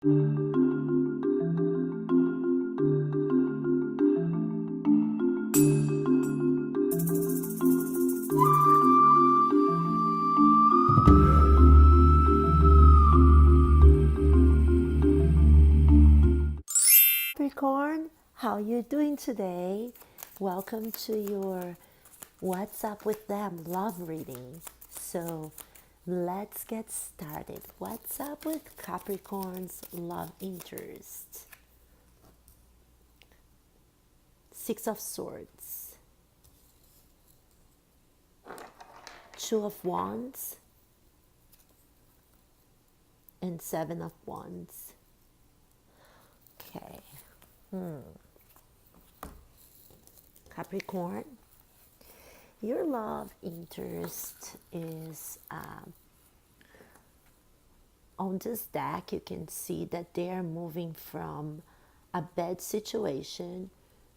Capricorn, how you doing today? Welcome to your What's Up with Them love reading. So let's get started. What's up with Capricorn's love interest? Six of Swords, Two of Wands, and Seven of Wands. Okay. Capricorn, your love interest is on this deck. You can see that they are moving from a bad situation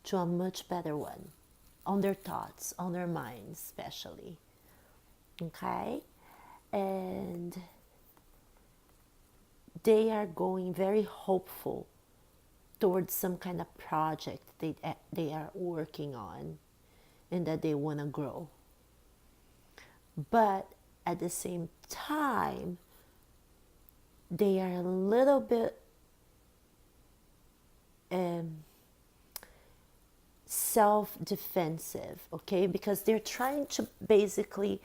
to a much better one, on their thoughts, on their minds especially. Okay, and they are going very hopeful towards some kind of project they are working on and that they want to grow. But at the same time, they are a little bit self-defensive, okay? Because they're trying to basically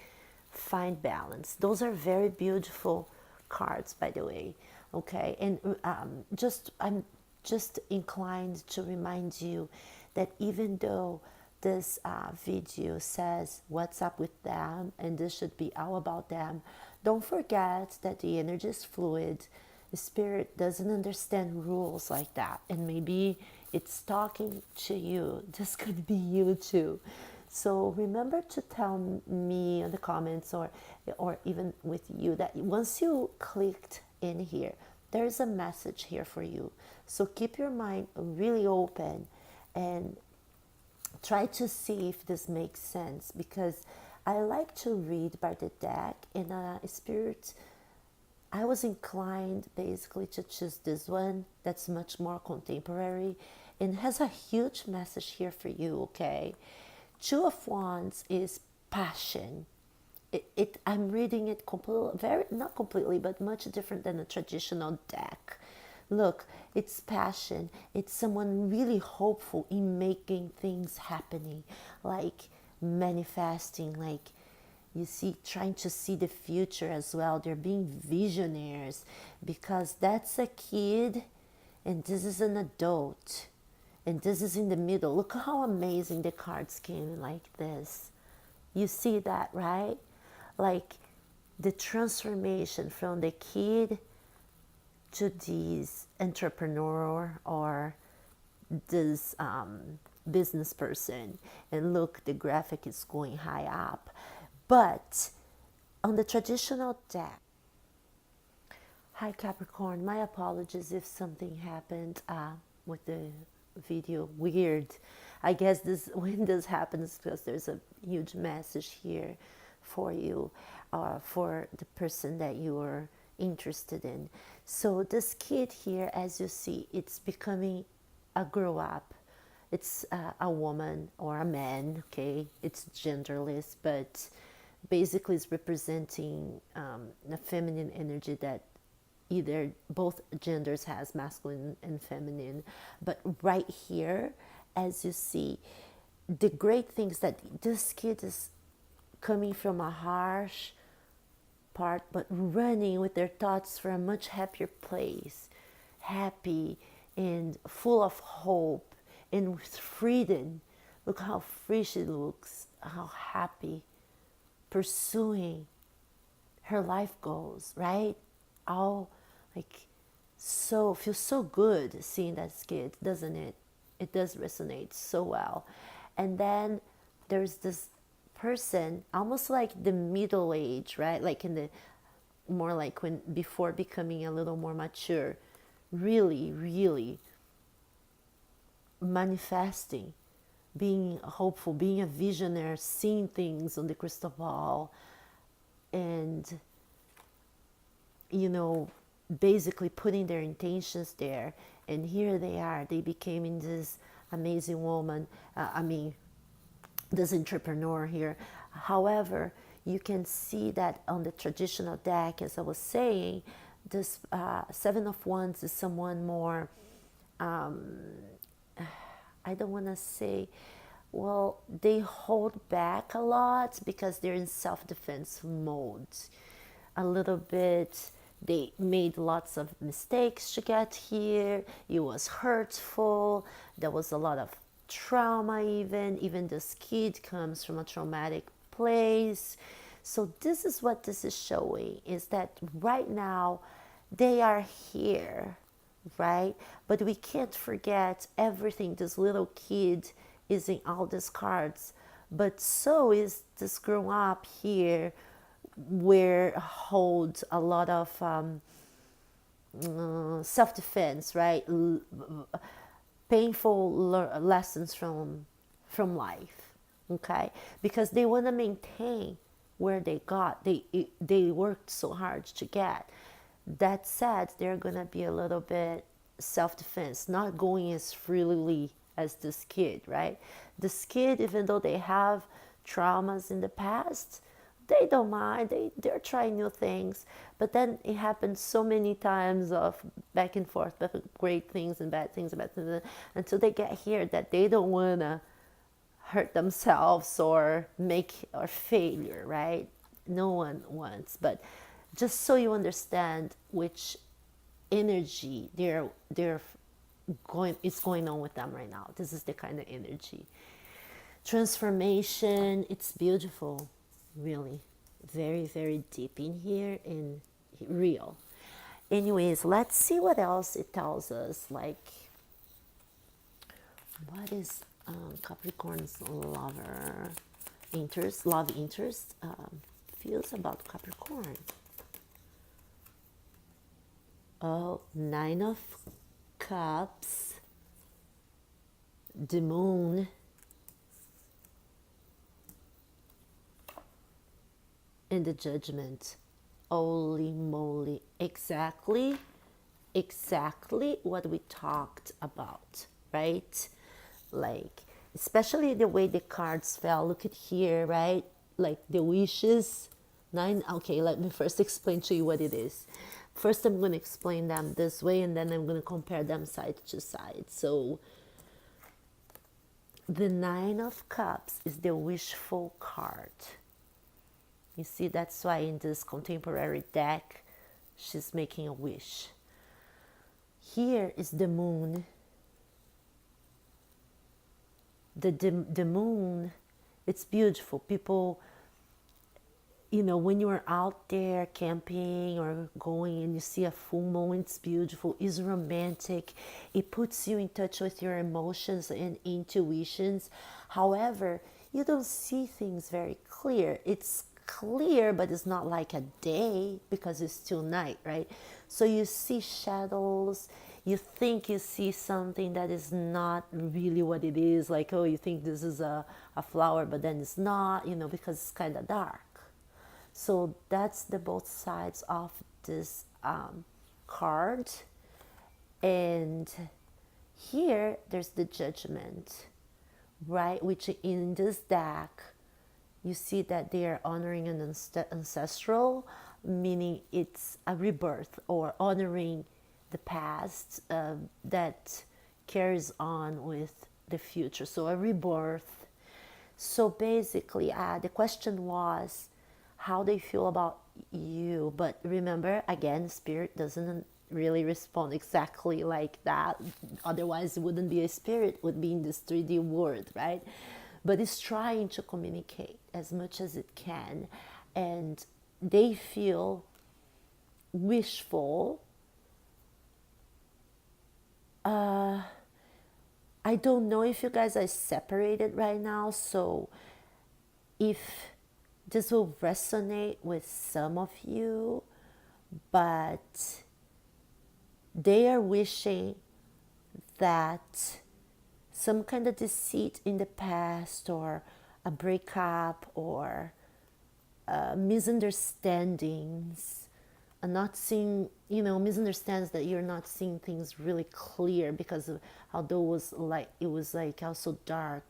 find balance. Those are very beautiful cards, by the way, okay? And I'm just inclined to remind you that even though this video says what's up with them and this should be all about them, don't forget that the energy is fluid. The spirit doesn't understand rules like that, and maybe it's talking to you. This could be you too. So remember to tell me in the comments or even with you that once you clicked in here, there's a message here for you. So keep your mind really open and try to see if this makes sense, because I like to read by the deck. In a spirit, I was inclined basically to choose this one that's much more contemporary and has a huge message here for you, okay? Two of Wands is passion. I'm reading it not completely, but much different than a traditional deck. Look, it's passion. It's someone really hopeful in making things happening, like manifesting, like you see, trying to see the future as well. They're being visionaries, because that's a kid and this is an adult and this is in the middle. Look how amazing the cards came like this. You see that, right? Like the transformation from the kid to this entrepreneur or this business person. And look, the graphic is going high up. But on the traditional deck, hi Capricorn, my apologies if something happened with the video. Weird. I guess this when this happens because there's a huge message here for you, for the person that you are interested in. So this kid here, as you see, it's becoming a grow up. It's a woman or a man, okay? It's genderless, but basically it's representing a feminine energy that either both genders has, masculine and feminine. But right here, as you see, the great thing is that this kid is coming from a harsh part, but running with their thoughts for a much happier place, happy and full of hope and with freedom. Look how free she looks, how happy, pursuing her life goals, right? All like so, feels so good seeing that kid, doesn't it? It does resonate so well. And then there's this person, almost like the middle age, right? Like in the more like when before becoming a little more mature, really, really manifesting, being hopeful, being a visionary, seeing things on the crystal ball, and you know, basically putting their intentions there, and here they are. They became in this amazing woman. This entrepreneur here. However, you can see that on the traditional deck, as I was saying, this Seven of Wands is someone more, I don't want to say, well, they hold back a lot because they're in self-defense mode. A little bit, they made lots of mistakes to get here. It was hurtful. There was a lot of trauma, even this kid comes from a traumatic place. So this is what this is showing, is that right now they are here, right? But we can't forget everything. This little kid is in all these cards, but so is this grown up here, where holds a lot of self-defense, right? Painful lessons from life, okay? Because they want to maintain where they got. They worked so hard to get. That said, they're gonna be a little bit self-defense, not going as freely as this kid, right? This kid, even though they have traumas in the past, they don't mind. They're trying new things. But then it happens so many times of back and forth, great things and bad things, until they get here that they don't want to hurt themselves or failure, right? No one wants. But just so you understand which energy it's going on with them right now. This is the kind of energy. Transformation, it's beautiful, really. Very, very deep in here and real. Anyways, let's see what else it tells us. Like, what is Capricorn's love interest feels about Capricorn? Oh, Nine of Cups, the Moon, and the Judgment. Holy moly, exactly what we talked about, right? Like, especially the way the cards fell. Look at here, right? Like the wishes. Nine. Okay, let me first explain to you what it is. First, I'm going to explain them this way, and then I'm going to compare them side to side. So, the Nine of Cups is the wishful card. You see, that's why in this contemporary deck, she's making a wish. Here is the Moon. The Moon, it's beautiful. People, when you are out there camping or going and you see a full moon, it's beautiful, it's romantic. It puts you in touch with your emotions and intuitions. However, you don't see things very clear. It's clear, but it's not like a day because it's still night, right? So you see shadows. You think you see something that is not really what it is. Like, oh, you think this is a flower, but then it's not, because it's kind of dark. So that's the both sides of this card. And here there's the Judgment, right? Which in this deck, you see that they are honoring an ancestral, meaning it's a rebirth or honoring the past that carries on with the future. So a rebirth. So basically, the question was how they feel about you. But remember, again, Spirit doesn't really respond exactly like that. Otherwise, it wouldn't be a spirit, it would be in this 3D world, right? But it's trying to communicate as much as it can. And they feel wishful. I don't know if you guys are separated right now, so if this will resonate with some of you, but they are wishing that some kind of deceit in the past or a breakup or misunderstandings not seeing, you know, misunderstands that you're not seeing things really clear because of although it was like also dark,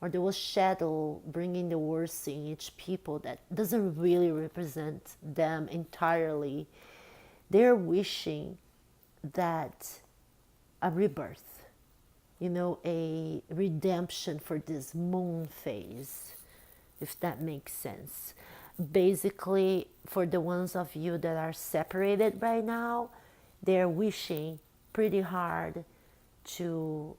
or there was shadow bringing the worst in each people that doesn't really represent them entirely. They're wishing that a rebirth, you know, a redemption for this moon phase, if that makes sense. Basically, for the ones of you that are separated right now, they're wishing pretty hard to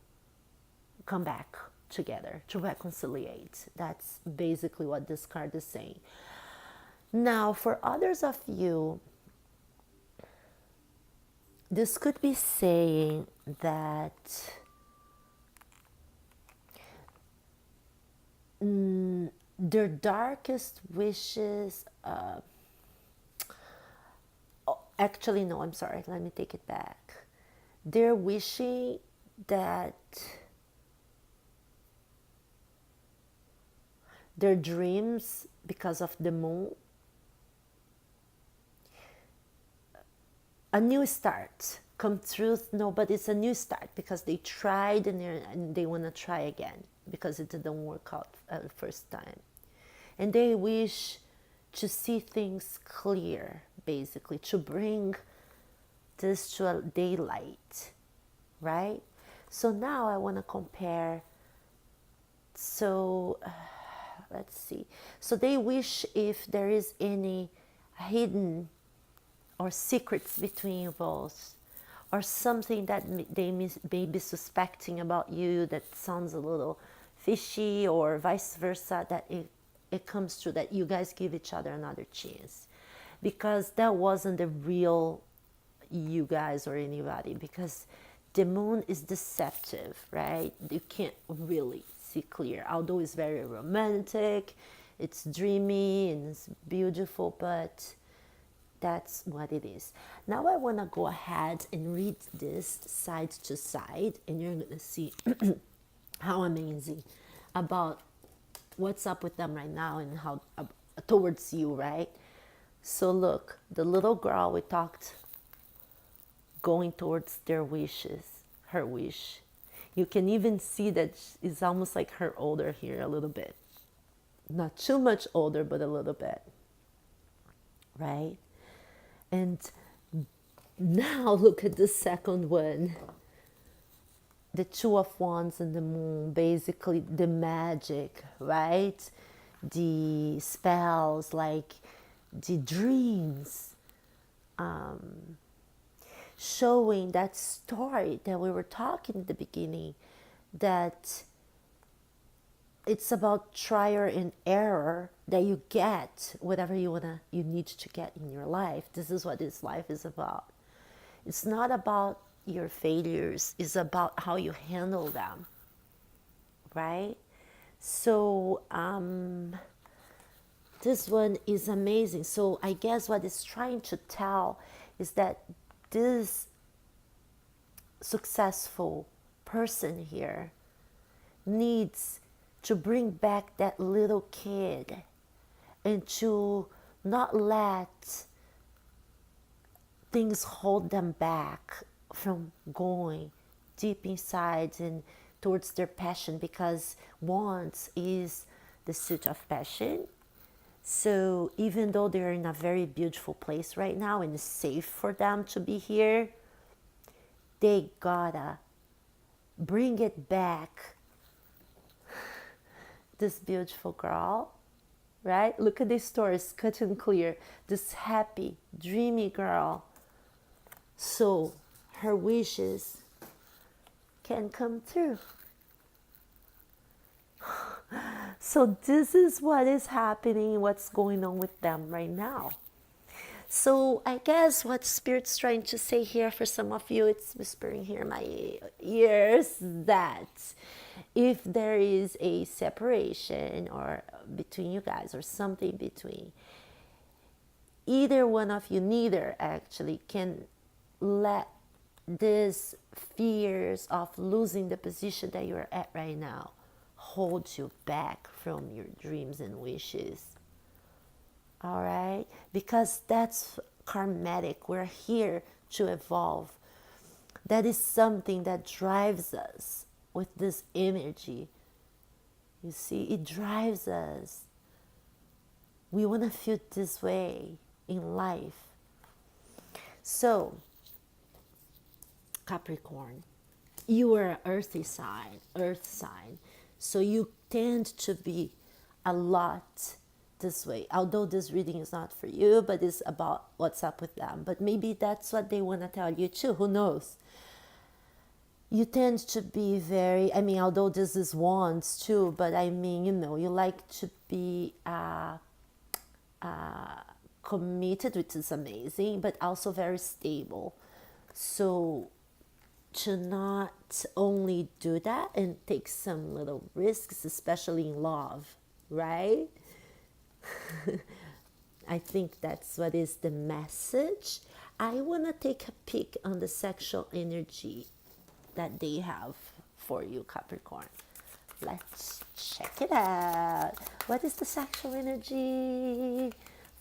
come back together, to reconciliate. That's basically what this card is saying. Now, for others of you, this could be saying that their darkest wishes, actually, no, I'm sorry, let me take it back. They're wishing that their dreams, because of the moon, a new start come through. No, but it's a new start because they tried and they want to try again because it didn't work out the first time. And they wish to see things clear, basically, to bring this to a daylight, right? So now I want to compare. So let's see. So they wish if there is any hidden or secrets between you both, or something that they may be suspecting about you that sounds a little fishy, or vice versa, that it comes true, that you guys give each other another chance, because that wasn't the real you guys or anybody, because the moon is deceptive, right? You can't really see clear, although it's very romantic, it's dreamy and it's beautiful, but that's what it is. Now I want to go ahead and read this side to side, and you're going to see how amazing about what's up with them right now and how towards you, right? So look, the little girl we talked, going towards their wishes, her wish. You can even see that it's almost like her older here a little bit. Not too much older, but a little bit, right? And now look at the second one. The Two of Wands and the Moon, basically the magic, right? The spells, like the dreams, showing that story that we were talking at the beginning, that it's about trial and error, that you get whatever you need to get in your life. This is what this life is about. It's not about your failures, it's about how you handle them, right? So this one is amazing. So I guess what it's trying to tell is that this successful person here needs to bring back that little kid and to not let things hold them back from going deep inside and towards their passion, because Wands is the suit of passion. So even though they're in a very beautiful place right now and it's safe for them to be here, they gotta bring it back. This beautiful girl, right? Look at this story, it's cut and clear. This happy, dreamy girl. So her wishes can come true. So this is what is happening, what's going on with them right now. So I guess what Spirit's trying to say here for some of you, it's whispering here in my ears, that if there is a separation or between you guys or something between, either one of you, neither actually, can let these fears of losing the position that you're at right now hold you back from your dreams and wishes. All right, because that's karmatic. We're here to evolve. That is something that drives us with this energy. You see, it drives us. We want to feel this way in life. So, Capricorn, you are an earth sign. So you tend to be a lot this way. Although this reading is not for you, but it's about what's up with them. But maybe that's what they want to tell you too. Who knows? You tend to be very, although this is wands too, but you like to be committed, which is amazing, but also very stable. So to not only do that and take some little risks, especially in love, right? I think that's what is the message. I want to take a peek on the sexual energy that they have for you, Capricorn. Let's check it out. What is the sexual energy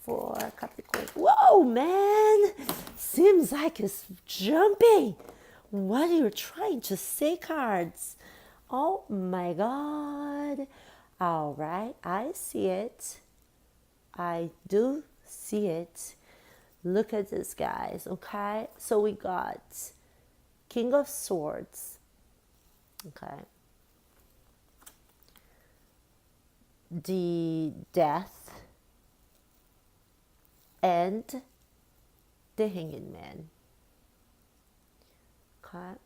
for Capricorn? Whoa, man! Seems like it's jumping. What are you trying to say, cards? Oh my God. All right, I see it. I do see it. Look at this, guys, okay? So we got King of Swords, okay? The Death and the Hanged Man. Okay.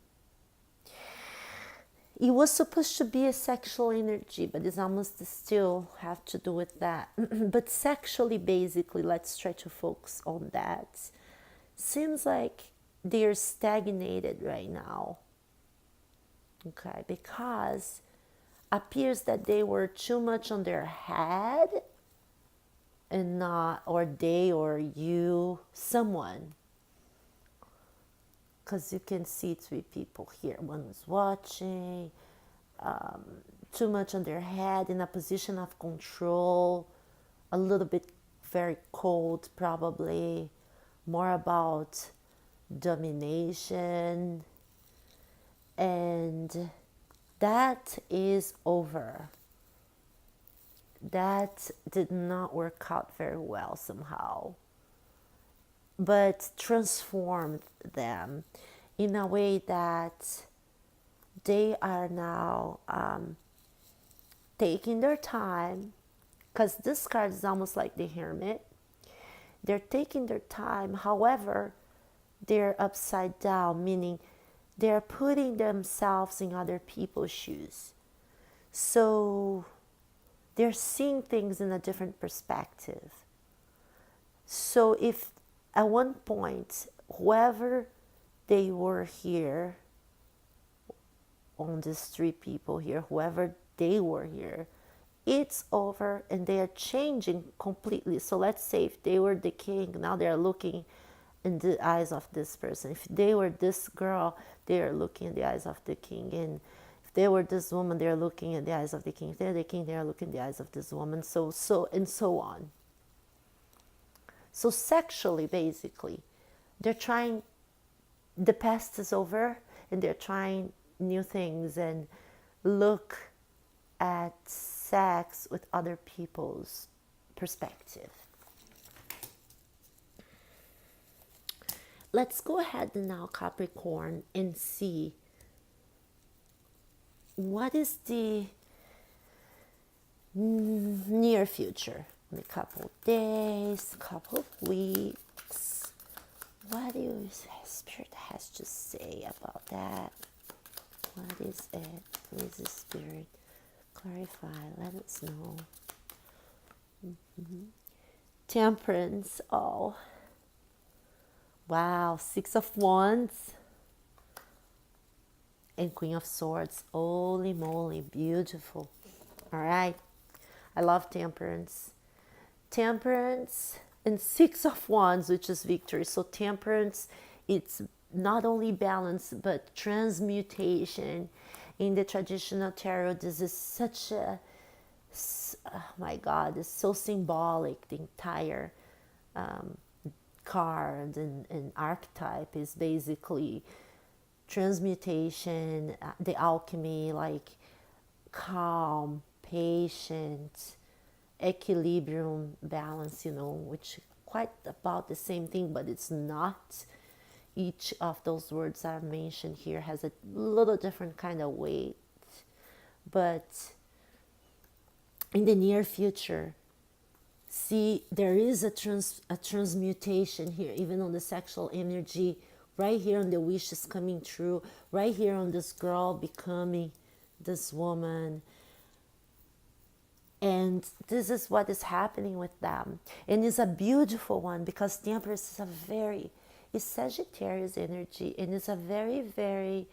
It was supposed to be a sexual energy, but it's almost still have to do with that. But sexually, basically, let's try to focus on that. Seems like they're stagnated right now. Okay, because appears that they were too much on their head and not, or they or you, someone. Because you can see 3 people here. One is watching, too much on their head, in a position of control, a little bit very cold probably, more about domination, and that is over. That did not work out very well somehow, but transformed them in a way that they are now taking their time, because this card is almost like the Hermit. They're taking their time, however, they're upside down, meaning they're putting themselves in other people's shoes. So they're seeing things in a different perspective. So if at one point, whoever they were here, on these 3 people here, whoever they were here, it's over and they are changing completely. So let's say if they were the king, now they're looking in the eyes of this person. If they were this girl, they are looking in the eyes of the king. And if they were this woman, they are looking in the eyes of the king. If they're the king, they are looking in the eyes of this woman. So and so on. So sexually, basically, they're trying, the past is over, and they're trying new things and look at sex with other people's perspective. Let's go ahead now, Capricorn, and see what is the near future. In a couple of days, couple of weeks. What do Spirit has to say about that? What is it? Please, the Spirit, clarify, let us know. Temperance, oh. Wow, 6 of Wands. And Queen of Swords, holy moly, beautiful. All right, I love Temperance. Temperance and 6 of Wands, which is victory. So Temperance, it's not only balance but transmutation. In the traditional tarot, this is such a, oh my God, it's so symbolic, the entire card and archetype is basically transmutation, the alchemy, like calm, patient, equilibrium, balance, which quite about the same thing, but it's not. Each of those words I mentioned here has a little different kind of weight. But in the near future, see, there is a transmutation here, even on the sexual energy, right here on the wishes coming true, right here on this girl becoming this woman. And this is what is happening with them. And it's a beautiful one because the Empress is it's Sagittarius energy, and it's a very, very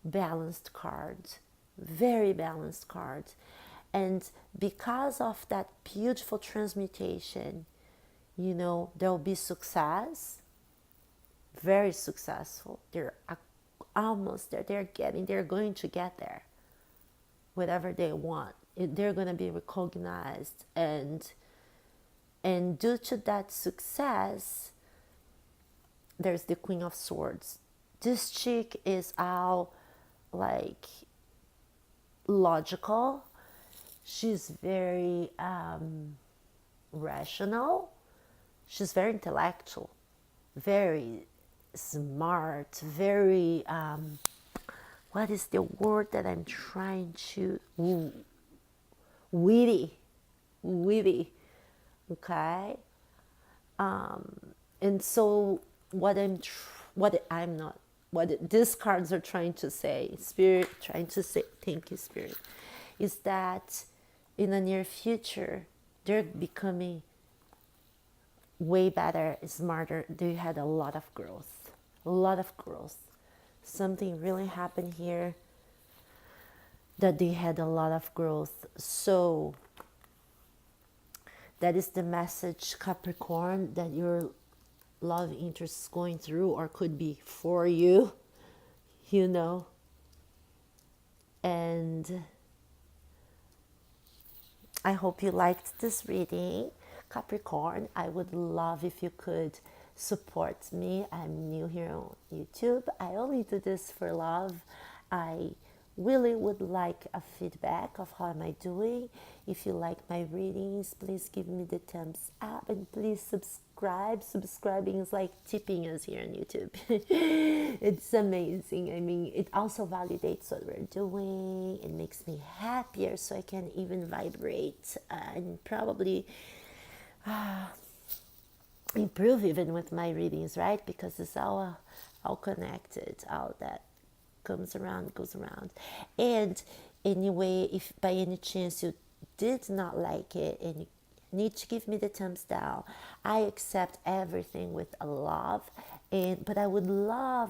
balanced card. Very balanced card. And because of that beautiful transmutation, there'll be success, very successful. They're almost there. They're going to get there. Whatever they want, they're going to be recognized. And due to that success, there's the Queen of Swords. This chick is all like logical. She's very rational. She's very intellectual, very smart, very what is the word that I'm trying to witty, okay. And so what these cards are trying to say, Spirit trying to say, thank you, Spirit, is that in the near future they're becoming way better, smarter. They had a lot of growth. Something really happened here that they had a lot of growth. So that is the message, Capricorn, that your love interest is going through, or could be for you, and I hope you liked this reading, Capricorn. I would love if you could support me. I'm new here on YouTube. I only do this for love. I really would like a feedback of how am I doing. If you like my readings, please give me the thumbs up, and please subscribe. Subscribing is like tipping us here on YouTube. It's amazing. I mean, it also validates what we're doing. It makes me happier, so I can even vibrate and probably improve even with my readings, right? Because it's all connected. All that comes around goes around. And anyway, if by any chance you did not like it and you need to give me the thumbs down, I accept everything with a love. But I would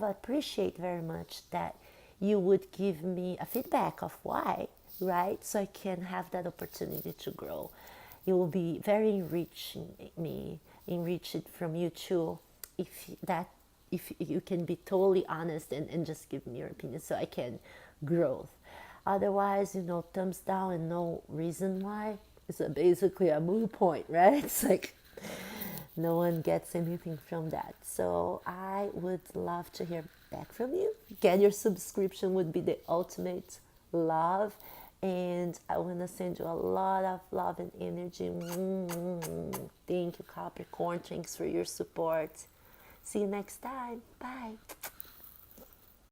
appreciate very much that you would give me a feedback of why, right? So I can have that opportunity to grow. It will be very enriched from you too, if you can be totally honest and just give me your opinion, so I can grow. Otherwise, thumbs down and no reason why is basically a moot point, right? It's like no one gets anything from that. So I would love to hear back from you. Get your subscription would be the ultimate love. And I want to send you a lot of love and energy. Thank you, Capricorn. Thanks for your support. See you next time. Bye.